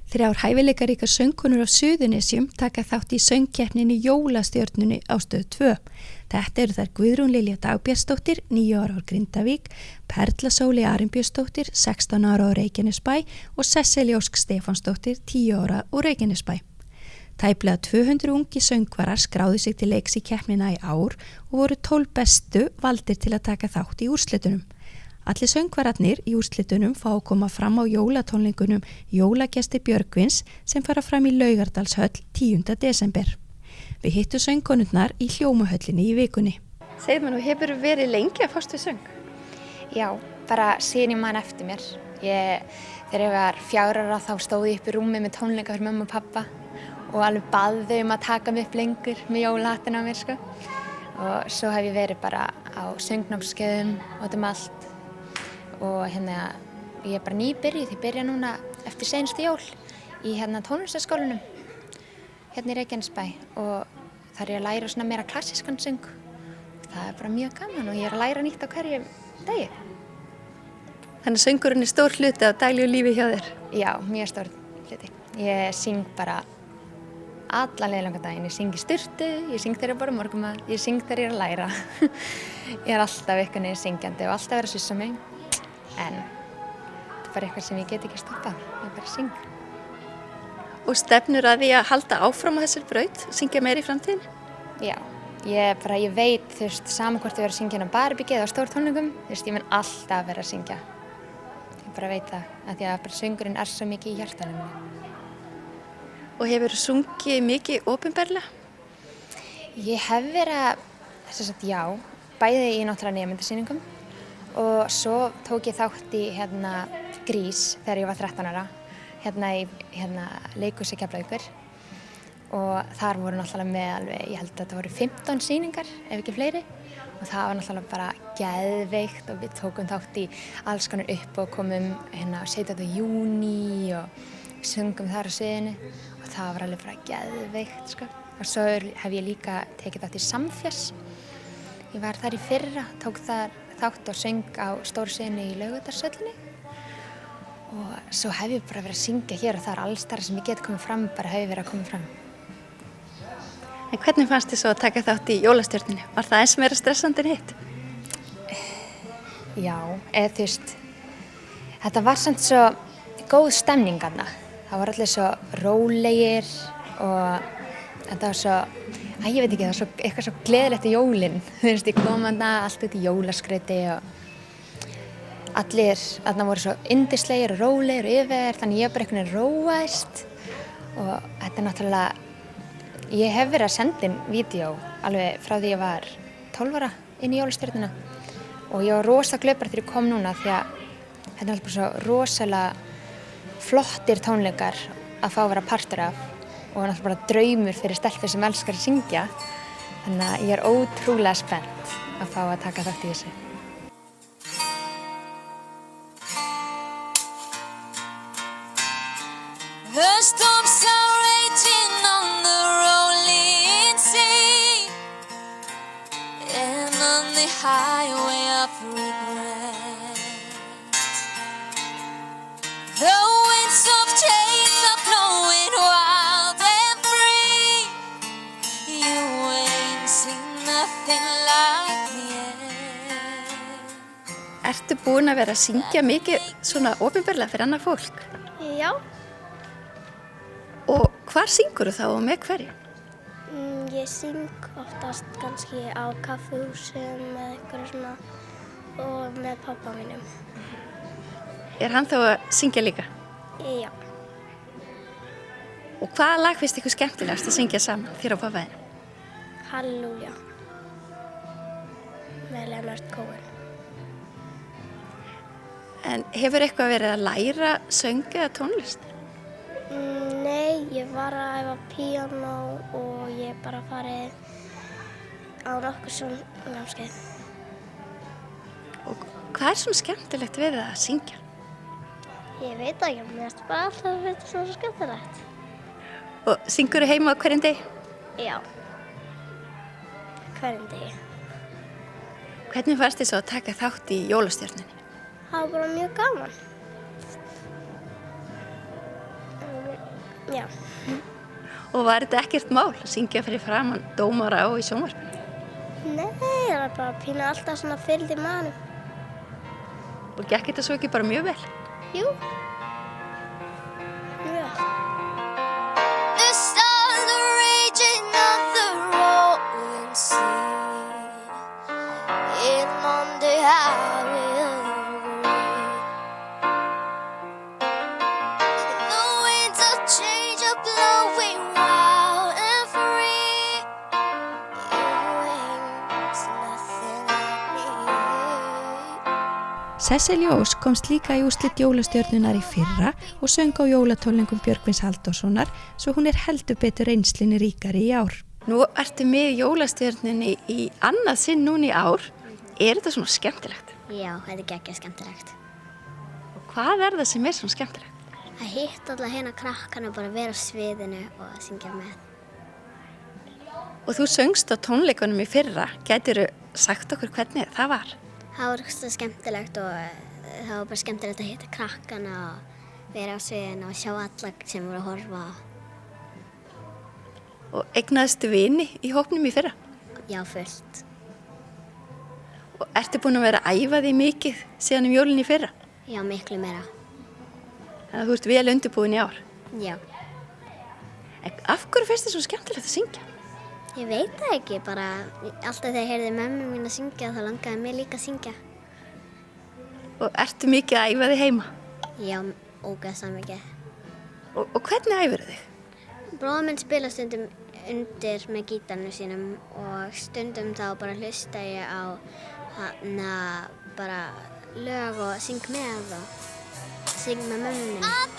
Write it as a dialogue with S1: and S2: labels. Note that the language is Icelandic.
S1: 3 hæfileikaríkar söngkonur á Suðurnesjum taka þátt í söngkeppninni Jólastjörnunni á Stöð 2. Þetta eru þær Guðrún Lilja Dagbjartsdóttir, 9 ára á Grindavík, Perla Sóley Arinbjörnsdóttir, 16 ára á Reykjanesbæ og Sesselja Ósk Stefánsdóttir, 10 ára á Reykjanesbæ. Tæplega 200 ungi söngvarar skráðu sig til leiks í keppnina í ár og voru 12 bestu valdir til að taka þátt í úrslitunum. Allir söngvararnir í úrslitunum fá að koma fram á jólatónleikunum Jólagestir Björgvins sem fara fram í Laugardalshöll 10. desember. Við hittum söngkonurnar í Hljómahöllinni í vikunni. Segðu mér nú, hefur verið lengi að fást við söng?
S2: Já, bara síðan ég man eftir mér. Þegar ég var 4 ára þá stóð ég upp í rúmi með tónleika fyrir mömmu og pappa og alveg bað þau að taka mig upp lengur með jólahattin á mér, sko. Og svo hef ég verið bara á söngnámskeiðum út um allt. Og ég er bara nýbyrjuð, ég byrja núna eftir seinustu jól í tónlistarskólanum í Reykjanesbæ og þar er ég að læra svona meira klassískan söng. Það er bara mjög gaman og ég er að læra nýtt á hverjum degi.
S1: Þannig söngurinn er stór hluti á daglegu lífi hjá þér?
S2: Já, mjög stór hluti. Ég syng bara allan leiðlangan daginn. Ég syng í sturtu, ég syng þegar ég borða morgunmat, ég syng þegar ég er að læra. Ég er alltaf einhvern veginn syngjandi og alltaf verið að sussa mig. En þetta er bara eitthvað sem ég get ekki stoppað, ég bara syng.
S1: Og stefnur að því að halda áfram á þessari braut, syngja meira í framtíðinni?
S2: Já, ég veit, saman hvort ég verið að syngja á Barbie eða á stórtónleikum, ég mun alltaf vera að syngja. Ég bara veit það, af því að söngurinn er svo mikið í hjartanum.
S1: Og hefur þú sungið mikið opinberlega?
S2: Ég hef verið já, bæði í náttúrulega nemendasýningum. Og svo tók ég þátt í Grís þegar ég var 13 ára, í leikhúsi Keflavíkur og þar voru náttúrulega með alveg, ég held að þetta voru 15 sýningar, ef ekki fleiri og það var náttúrulega bara geðveikt og við tókum þátt í alls konar upp og komum 17. júní og sungum þar á sviðinu og það var alveg bara geðveikt, sko. Og svo hef ég líka tekið þátt í Samfjess, ég var þar í fyrra, tók þar þátt og söng á stórsviðinu í Laugardalshöllinni og svo hef ég bara verið að syngja hér og þar alls þar sem ég get komið fram, bara hef ég verið að koma fram.
S1: En hvernig fannst þið svo að taka þátt í Jólastjörnunni? Var það eins meira stressandi en hitt?
S2: Já, þetta var samt svo góð stemning þarna. Það var allir svo rólegir og þetta var svo ég veit ekki, það var eitthvað svo gleðilegt í jólin. Ég kom þarna allt út í jólaskrauti og allir þarna voru svo yndislegir og rólegir og yfir, þannig ég bara einhvern veginn róaðist og þetta er náttúrulega, ég hef verið að senda inn vídeó alveg frá því ég var 12 ára inn í Jólastjörnuna og ég var rosa glöð bara þegar ég kom núna því að þetta er alltaf bara svo rosalega flottir tónleikar að fá að vera partur af. Og náttúrulega bara draumur fyrir stelpur sem elskar að syngja. Þannig að ég er ótrúlega spennt að fá að taka þátt í þessu.
S3: The storms are raging on the rolling sea and on the highway of regret. The winds of change are blowing wild and free. You ain't seen nothing like me yet.
S1: Ertu búin að vera að syngja mikið svona opinberlega fyrir annað fólk?
S4: Já.
S1: Og hvar syngur þú þá og með hverju?
S4: Ég syng oftast kannski á kaffihúsum eða eitthvað svona og með pabba mínum.
S1: Er hann þá að syngja líka?
S4: Já.
S1: Og hvaða lag finnst ykkur skemmtilegast að syngja saman þér og pabba þinn?
S4: Halleluja. Með Leonard Cohen.
S1: En hefur eitthvað verið að læra söng eða tónlist?
S4: Nei, ég var að æfa píanó og ég bara farið á nokkur svona námskeið.
S1: Og hvað er svona skemmtilegt við að syngja?
S4: Ég veit ekki, mér finnst bara alltaf að þetta svona skemmtilegt.
S1: Og syngur þú heima á hverjum degi?
S4: Já. Hverjum degi.
S1: Hvernig fannst þið svo að taka þátt í Jólastjörnunni?
S4: Það var bara mjög gaman. Já.
S1: Og var þetta ekkert mál að syngja fyrir framan dómara og í sjónvarpinu?
S4: Nei, það var bara pínu alltaf svona fylgd í manum.
S1: Og gekk þetta svo ekki bara mjög vel?
S4: Jú. Mjög.
S3: The stars are raging on the rolling sea. In Monday I will agree. The winds of change are blowing wild and free. Your wings, nothing like me.
S1: Sesselja Ósk komst líka í úrslit jólastjörnunar í fyrra og söng á jólatónleikum Björgvins Halldórssonar svo hún heldur betur reynslinni ríkari í ár. Nú ertu með jólastjörnunni í annað sinn núna í ár. Er þetta svona skemmtilegt?
S5: Já, þetta geggjað skemmtilegt.
S1: Og hvað það sem svona skemmtilegt?
S5: Að hitta alla hérna krakkana bara vera á sviðinu og syngja með.
S1: Og þú söngst á tónleikunum í fyrra. Gætirðu sagt okkur hvernig það var?
S5: Það var svo skemmtilegt og það var bara skemmtilegt að hitta krakkana og vera á sviðinu og sjá alla sem voru að horfa.
S1: Og eignaðistu vini í hópnum í fyrra?
S5: Já, fullt.
S1: Og ertu búin að vera að æfa þig mikið síðan jólin í fyrra?
S5: Já, miklu meira.
S1: Þannig að þú ert vel undirbúin í ár.
S5: Já.
S1: En af hverju finnst þér svo skemmtilegt að syngja?
S5: Ég veit það ekki, bara alltaf þegar ég heyrði mömmu mín að syngja þá langaði mér líka að syngja.
S1: Og ertu mikið að æfa þig heima?
S5: Já, ógeðslega mikið.
S1: Og hvernig æfirðu þig?
S5: Bróðir minn spila stundum undir með gítarnu sínum og stundum þá bara hlusta ég á bara lög og syng með og syng með mömmu minni.